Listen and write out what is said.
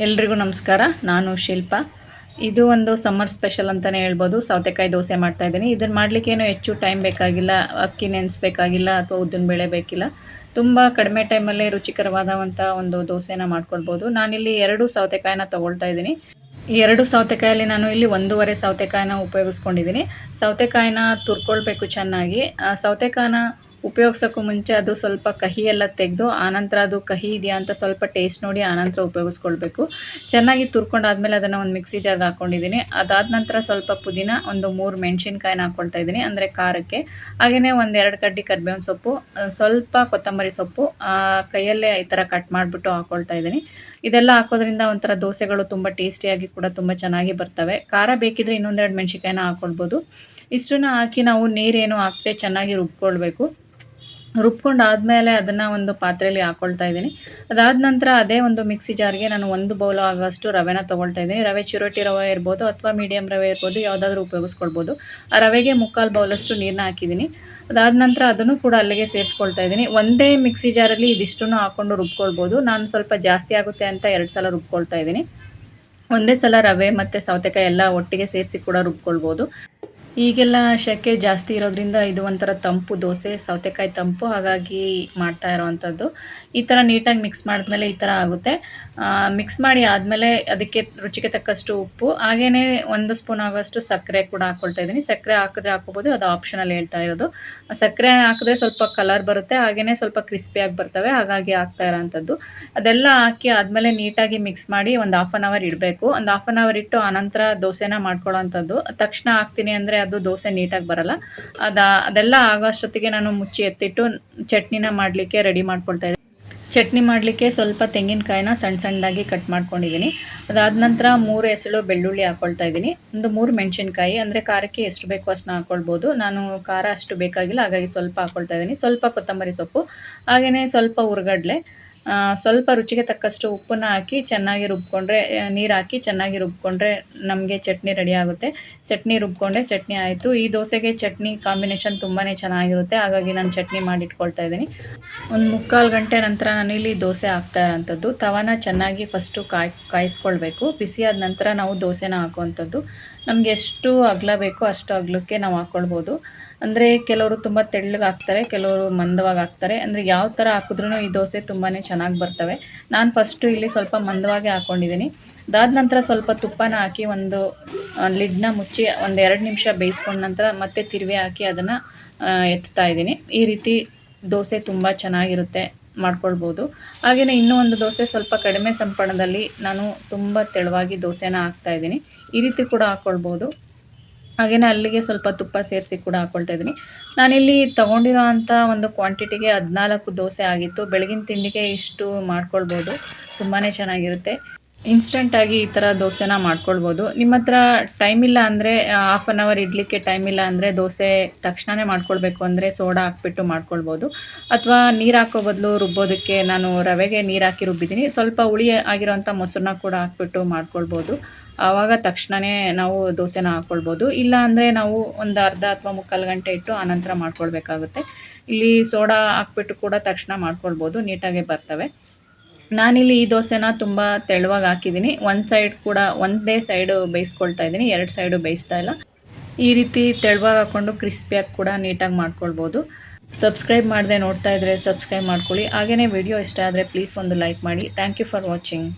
ಎಲ್ರಿಗೂ ನಮಸ್ಕಾರ. ನಾನು ಶಿಲ್ಪಾ. ಇದು ಒಂದು ಸಮ್ಮರ್ ಸ್ಪೆಷಲ್ ಅಂತಲೇ ಹೇಳ್ಬೋದು. ಸೌತೆಕಾಯಿ ದೋಸೆ ಮಾಡ್ತಾಯಿದ್ದೀನಿ. ಇದನ್ನು ಮಾಡಲಿಕ್ಕೇನು ಹೆಚ್ಚು ಟೈಮ್ ಬೇಕಾಗಿಲ್ಲ, ಅಕ್ಕಿ ನೆನೆಸ್ಬೇಕಾಗಿಲ್ಲ ಅಥವಾ ಉದ್ದಿನ ಬೇಳೆ ಬೇಕಿಲ್ಲ. ತುಂಬ ಕಡಿಮೆ ಟೈಮಲ್ಲೇ ರುಚಿಕರವಾದಂಥ ಒಂದು ದೋಸೆನ ಮಾಡ್ಕೊಳ್ಬೋದು. ನಾನಿಲ್ಲಿ 2 ಸೌತೆಕಾಯಿನ ತೊಗೊಳ್ತಾ ಇದ್ದೀನಿ. ಈ 2 ಸೌತೆಕಾಯಲ್ಲಿ ನಾನು ಇಲ್ಲಿ 1.5 ಸೌತೆಕಾಯಿನ ಉಪಯೋಗಿಸ್ಕೊಂಡಿದ್ದೀನಿ. ಸೌತೆಕಾಯಿನ ತುರ್ಕೊಳ್ಬೇಕು ಚೆನ್ನಾಗಿ. ಸೌತೆಕಾಯಿನ ಉಪಯೋಗಿಸೋಕ್ಕೂ ಮುಂಚೆ ಅದು ಸ್ವಲ್ಪ ಕಹಿ ಎಲ್ಲ ತೆಗೆದು ಆನಂತರ ಅದು ಕಹಿ ಇದೆಯಾ ಅಂತ ಸ್ವಲ್ಪ ಟೇಸ್ಟ್ ನೋಡಿ ಆನಂತರ ಉಪಯೋಗಿಸ್ಕೊಳ್ಬೇಕು. ಚೆನ್ನಾಗಿ ತುರ್ಕೊಂಡಾದ್ಮೇಲೆ ಅದನ್ನು ಒಂದು ಮಿಕ್ಸಿ ಜಾರ್ಗೆ ಹಾಕ್ಕೊಂಡಿದ್ದೀನಿ. ಅದಾದ ನಂತರ ಸ್ವಲ್ಪ ಪುದೀನ, ಒಂದು 3 ಮೆಣಸಿನ್ಕಾಯಿನ ಹಾಕ್ಕೊಳ್ತಾ ಇದ್ದೀನಿ ಅಂದರೆ ಖಾರಕ್ಕೆ. ಹಾಗೆಯೇ ಒಂದು 2 ಕಡ್ಡಿ ಕರಿಬೇವಿನ ಸೊಪ್ಪು, ಸ್ವಲ್ಪ ಕೊತ್ತಂಬರಿ ಸೊಪ್ಪು ಕೈಯಲ್ಲೇ ಈ ಥರ ಕಟ್ ಮಾಡಿಬಿಟ್ಟು ಹಾಕ್ಕೊಳ್ತಾ ಇದ್ದೀನಿ. ಇದೆಲ್ಲ ಹಾಕೋದ್ರಿಂದ ಒಂಥರ ದೋಸೆಗಳು ತುಂಬ ಟೇಸ್ಟಿಯಾಗಿ ಕೂಡ ತುಂಬ ಚೆನ್ನಾಗಿ ಬರ್ತವೆ. ಖಾರ ಬೇಕಿದ್ರೆ ಇನ್ನೊಂದೆರಡು ಮೆಣಸಿನ್ಕಾಯಿನ ಹಾಕ್ಕೊಳ್ಬೋದು. ಇಷ್ಟನ್ನು ಹಾಕಿ ನಾವು ನೀರೇನು ಹಾಕದೆ ಚೆನ್ನಾಗಿ ರುಬ್ಕೊಳ್ಬೇಕು. ರುಬ್ಕೊಂಡಾದಮೇಲೆ ಅದನ್ನು ಒಂದು ಪಾತ್ರೆಯಲ್ಲಿ ಹಾಕ್ಕೊಳ್ತಾ ಇದ್ದೀನಿ. ಅದಾದ ನಂತರ ಅದೇ ಒಂದು ಮಿಕ್ಸಿ ಜಾರ್ಗೆ ನಾನು 1 ಬೌಲ್ ಆಗೋಷ್ಟು ರವೆನ ತೊಗೊಳ್ತಾ ಇದ್ದೀನಿ. ರವೆ ಚಿರೋಟಿ ರವೆ ಇರ್ಬೋದು ಅಥವಾ ಮೀಡಿಯಮ್ ರವೆ ಇರ್ಬೋದು, ಯಾವುದಾದ್ರೂ ಉಪಯೋಗಿಸ್ಕೊಳ್ಬೋದು. ಆ ರವೆಗೆ 3/4 ಬೌಲಷ್ಟು ನೀರನ್ನ ಹಾಕಿದ್ದೀನಿ. ಅದಾದ ನಂತರ ಅದನ್ನು ಕೂಡ ಅಲ್ಲಿಗೆ ಸೇರಿಸ್ಕೊಳ್ತಾ ಇದ್ದೀನಿ. ಒಂದೇ ಮಿಕ್ಸಿ ಜಾರಲ್ಲಿ ಇದಿಷ್ಟನ್ನು ಹಾಕ್ಕೊಂಡು ರುಬ್ಕೊಳ್ಬೋದು. ನಾನು ಸ್ವಲ್ಪ ಜಾಸ್ತಿ ಆಗುತ್ತೆ ಅಂತ 2 ಸಲ ರುಬ್ಕೊಳ್ತಾ ಇದ್ದೀನಿ. ಒಂದೇ ಸಲ ರವೆ ಮತ್ತು ಸೌತೆಕಾಯಿ ಎಲ್ಲ ಒಟ್ಟಿಗೆ ಸೇರಿಸಿ ಕೂಡ ರುಬ್ಕೊಳ್ಬೋದು. ಈಗೆಲ್ಲ ಸೆಕೆ ಜಾಸ್ತಿ ಇರೋದ್ರಿಂದ ಇದು ಒಂಥರ ತಂಪು ದೋಸೆ, ಸೌತೆಕಾಯಿ ತಂಪು, ಹಾಗಾಗಿ ಮಾಡ್ತಾ ಇರೋವಂಥದ್ದು. ಈ ಥರ ನೀಟಾಗಿ ಮಿಕ್ಸ್ ಮಾಡಿದ್ಮೇಲೆ ಈ ಥರ ಆಗುತ್ತೆ. ಮಿಕ್ಸ್ ಮಾಡಿ ಆದಮೇಲೆ ಅದಕ್ಕೆ ರುಚಿಗೆ ತಕ್ಕಷ್ಟು ಉಪ್ಪು, ಹಾಗೆಯೇ 1 ಸ್ಪೂನ್ ಆಗೋಷ್ಟು ಸಕ್ಕರೆ ಕೂಡ ಹಾಕ್ಕೊಳ್ತಾ ಇದ್ದೀನಿ. ಸಕ್ಕರೆ ಹಾಕಿದ್ರೆ ಹಾಕ್ಕೋಬೋದು, ಅದು ಆಪ್ಷನಲ್ ಹೇಳ್ತಾ ಇರೋದು. ಸಕ್ಕರೆ ಹಾಕಿದ್ರೆ ಸ್ವಲ್ಪ ಕಲರ್ ಬರುತ್ತೆ, ಹಾಗೆಯೇ ಸ್ವಲ್ಪ ಕ್ರಿಸ್ಪಿಯಾಗಿ ಬರ್ತವೆ, ಹಾಗಾಗಿ ಹಾಕ್ತಾ ಇರೋವಂಥದ್ದು. ಅದೆಲ್ಲ ಹಾಕಿ ಆದಮೇಲೆ ನೀಟಾಗಿ ಮಿಕ್ಸ್ ಮಾಡಿ ಒಂದು 1/2 ಅವರ್ ಇಡಬೇಕು. ಒಂದು 1/2 ಅವರ್ ಇಟ್ಟು ಆನಂತರ ದೋಸೆನ ಮಾಡ್ಕೊಳ್ಳೋವಂಥದ್ದು. ತಕ್ಷಣ ಹಾಕ್ತೀನಿ ಅಂದರೆ ಅದು ದೋಸೆ ನೀಟಾಗಿ ಬರಲ್ಲ. ಅದೆಲ್ಲ ಆಗೋಷ್ಟೊತ್ತಿಗೆ ನಾನು ಮುಚ್ಚಿ ಎತ್ತಿಟ್ಟು ಚಟ್ನಿನ ಮಾಡಲಿಕ್ಕೆ ರೆಡಿ ಮಾಡ್ಕೊಳ್ತಾ ಇದ್ದೀನಿ. ಚಟ್ನಿ ಮಾಡಲಿಕ್ಕೆ ಸ್ವಲ್ಪ ತೆಂಗಿನಕಾಯಿನ ಸಣ್ಣ ಸಣ್ಣದಾಗಿ ಕಟ್ ಮಾಡ್ಕೊಂಡಿದ್ದೀನಿ. ಅದಾದ ನಂತರ 3 ಎಸಳು ಬೆಳ್ಳುಳ್ಳಿ ಹಾಕ್ಕೊಳ್ತಾ ಇದ್ದೀನಿ. ಒಂದು 3 ಮೆಣಸಿನ್ಕಾಯಿ, ಅಂದರೆ ಖಾರಕ್ಕೆ ಎಷ್ಟು ಬೇಕೋ ಅಷ್ಟನ್ನ ಹಾಕ್ಕೊಳ್ಬೋದು. ನಾನು ಖಾರ ಅಷ್ಟು ಬೇಕಾಗಿಲ್ಲ, ಹಾಗಾಗಿ ಸ್ವಲ್ಪ ಹಾಕ್ಕೊಳ್ತಾ ಇದ್ದೀನಿ. ಸ್ವಲ್ಪ ಕೊತ್ತಂಬರಿ ಸೊಪ್ಪು, ಹಾಗೆಯೇ ಸ್ವಲ್ಪ ಹುರ್ಗಡ್ಲೆ, ಸ್ವಲ್ಪ ರುಚಿಗೆ ತಕ್ಕಷ್ಟು ಉಪ್ಪನ್ನು ಹಾಕಿ ಚೆನ್ನಾಗಿ ರುಬ್ಕೊಂಡ್ರೆ, ನೀರು ಹಾಕಿ ಚೆನ್ನಾಗಿ ರುಬ್ಕೊಂಡ್ರೆ ನಮಗೆ ಚಟ್ನಿ ರೆಡಿ ಆಗುತ್ತೆ. ಚಟ್ನಿ ರುಬ್ಕೊಂಡೆ, ಚಟ್ನಿ ಆಯಿತು. ಈ ದೋಸೆಗೆ ಚಟ್ನಿ ಕಾಂಬಿನೇಷನ್ ತುಂಬಾ ಚೆನ್ನಾಗಿರುತ್ತೆ, ಹಾಗಾಗಿ ನಾನು ಚಟ್ನಿ ಮಾಡಿಟ್ಕೊಳ್ತಾ ಇದ್ದೀನಿ. ಒಂದು 3/4 ಗಂಟೆ ನಂತರ ನಾನಿಲ್ಲಿ ದೋಸೆ ಹಾಕ್ತಾ ಇರೋಂಥದ್ದು. ತವಾನ ಚೆನ್ನಾಗಿ ಫಸ್ಟು ಕಾಯಿಸ್ಕೊಳ್ಬೇಕು. ಬಿಸಿಯಾದ ನಂತರ ನಾವು ದೋಸೆನ ಹಾಕುವಂಥದ್ದು. ನಮಗೆ ಎಷ್ಟು ಅಗಲ ಬೇಕೋ ಅಷ್ಟು ಅಗಲಕ್ಕೆ ನಾವು ಹಾಕ್ಕೊಳ್ಬೋದು. ಅಂದರೆ ಕೆಲವರು ತುಂಬ ತೆಳ್ಳಗೆ ಹಾಕ್ತಾರೆ, ಕೆಲವರು ಮಂದವಾಗಿ ಹಾಕ್ತಾರೆ. ಅಂದರೆ ಯಾವ ಥರ ಹಾಕಿದ್ರೂ ಈ ದೋಸೆ ತುಂಬಾ ಚೆನ್ನಾಗಿ ಬರ್ತವೆ. ನಾನು ಫಸ್ಟು ಇಲ್ಲಿ ಸ್ವಲ್ಪ ಮಂದವಾಗಿ ಹಾಕ್ಕೊಂಡಿದ್ದೀನಿ. ಅದಾದ ನಂತರ ಸ್ವಲ್ಪ ತುಪ್ಪನ ಹಾಕಿ ಒಂದು ಲಿಡ್ನ ಮುಚ್ಚಿ ಒಂದು 2 ನಿಮಿಷ ಬೇಯಿಸ್ಕೊಂಡ ನಂತರ ಮತ್ತೆ ತಿರುವಿ ಹಾಕಿ ಅದನ್ನು ಎತ್ತಾ ಇದ್ದೀನಿ. ಈ ರೀತಿ ದೋಸೆ ತುಂಬ ಚೆನ್ನಾಗಿರುತ್ತೆ, ಮಾಡ್ಕೊಳ್ಬೋದು. ಹಾಗೆಯೇ ಇನ್ನೂ ಒಂದು ದೋಸೆ ಸ್ವಲ್ಪ ಕಡಿಮೆ ಸಂಪಣದಲ್ಲಿ ನಾನು ತುಂಬ ತೆಳುವಾಗಿ ದೋಸೆನ ಹಾಕ್ತಾಯಿದ್ದೀನಿ. ಈ ರೀತಿ ಕೂಡ ಹಾಕ್ಕೊಳ್ಬೋದು. ಹಾಗೆಯೇ ಅಲ್ಲಿಗೆ ಸ್ವಲ್ಪ ತುಪ್ಪ ಸೇರಿಸಿ ಕೂಡ ಹಾಕ್ಕೊಳ್ತಾ ಇದ್ದೀನಿ. ನಾನಿಲ್ಲಿ ತೊಗೊಂಡಿರೋ ಅಂಥ ಒಂದು ಕ್ವಾಂಟಿಟಿಗೆ 14 ದೋಸೆ ಆಗಿತ್ತು. ಬೆಳಗಿನ ತಿಂಡಿಗೆ ಇಷ್ಟು ಮಾಡ್ಕೊಳ್ಬೋದು, ತುಂಬಾ ಚೆನ್ನಾಗಿರುತ್ತೆ. ಇನ್ಸ್ಟಂಟಾಗಿ ಈ ಥರ ದೋಸೆನ ಮಾಡ್ಕೊಳ್ಬೋದು. ನಿಮ್ಮ ಹತ್ರ ಟೈಮ್ ಇಲ್ಲ ಅಂದರೆ, 1/2 ಅವರ್ ಇಡಲಿಕ್ಕೆ ಟೈಮ್ ಇಲ್ಲ ಅಂದರೆ, ದೋಸೆ ತಕ್ಷಣವೇ ಮಾಡ್ಕೊಳ್ಬೇಕು ಅಂದರೆ ಸೋಡಾ ಹಾಕ್ಬಿಟ್ಟು ಮಾಡ್ಕೊಳ್ಬೋದು. ಅಥವಾ ನೀರು ಹಾಕೋ ಬದಲು ರುಬ್ಬೋದಕ್ಕೆ ನಾನು ರವೆಗೆ ನೀರು ಹಾಕಿ ರುಬ್ಬಿದ್ದೀನಿ. ಸ್ವಲ್ಪ ಹುಳಿ ಆಗಿರೋಂಥ ಮೊಸರನ್ನ ಕೂಡ ಹಾಕ್ಬಿಟ್ಟು ಮಾಡ್ಕೊಳ್ಬೋದು. ಆವಾಗ ತಕ್ಷಣವೇ ನಾವು ದೋಸೆನ ಹಾಕ್ಕೊಳ್ಬೋದು. ಇಲ್ಲ ಅಂದರೆ ನಾವು ಒಂದು ಅರ್ಧ ಅಥವಾ 3/4 ಗಂಟೆ ಇಟ್ಟು ಆನಂತರ ಮಾಡ್ಕೊಳ್ಬೇಕಾಗುತ್ತೆ. ಇಲ್ಲಿ ಸೋಡಾ ಹಾಕ್ಬಿಟ್ಟು ಕೂಡ ತಕ್ಷಣ ಮಾಡ್ಕೊಳ್ಬೋದು, ನೀಟಾಗೆ ಬರ್ತವೆ. ನಾನಿಲ್ಲಿ ಈ ದೋಸೆನ ತುಂಬ ತೆಳುವಾಗಿ ಹಾಕಿದ್ದೀನಿ. ಒಂದೇ ಸೈಡು ಬೇಯಿಸ್ಕೊಳ್ತಾ ಇದ್ದೀನಿ, 2 ಸೈಡು ಬೇಯಿಸ್ತಾ ಇಲ್ಲ. ಈ ರೀತಿ ತೆಳುವಾಗಿ ಹಾಕ್ಕೊಂಡು ಕ್ರಿಸ್ಪಿಯಾಗಿ ಕೂಡ ನೀಟಾಗಿ ಮಾಡ್ಕೊಳ್ಬೋದು. ಸಬ್ಸ್ಕ್ರೈಬ್ ಮಾಡದೆ ನೋಡ್ತಾ ಇದ್ದರೆ ಸಬ್ಸ್ಕ್ರೈಬ್ ಮಾಡ್ಕೊಳ್ಳಿ. ಹಾಗೆಯೇ ವಿಡಿಯೋ ಇಷ್ಟ ಆದರೆ ಪ್ಲೀಸ್ ಒಂದು ಲೈಕ್ ಮಾಡಿ. Thank you for watching.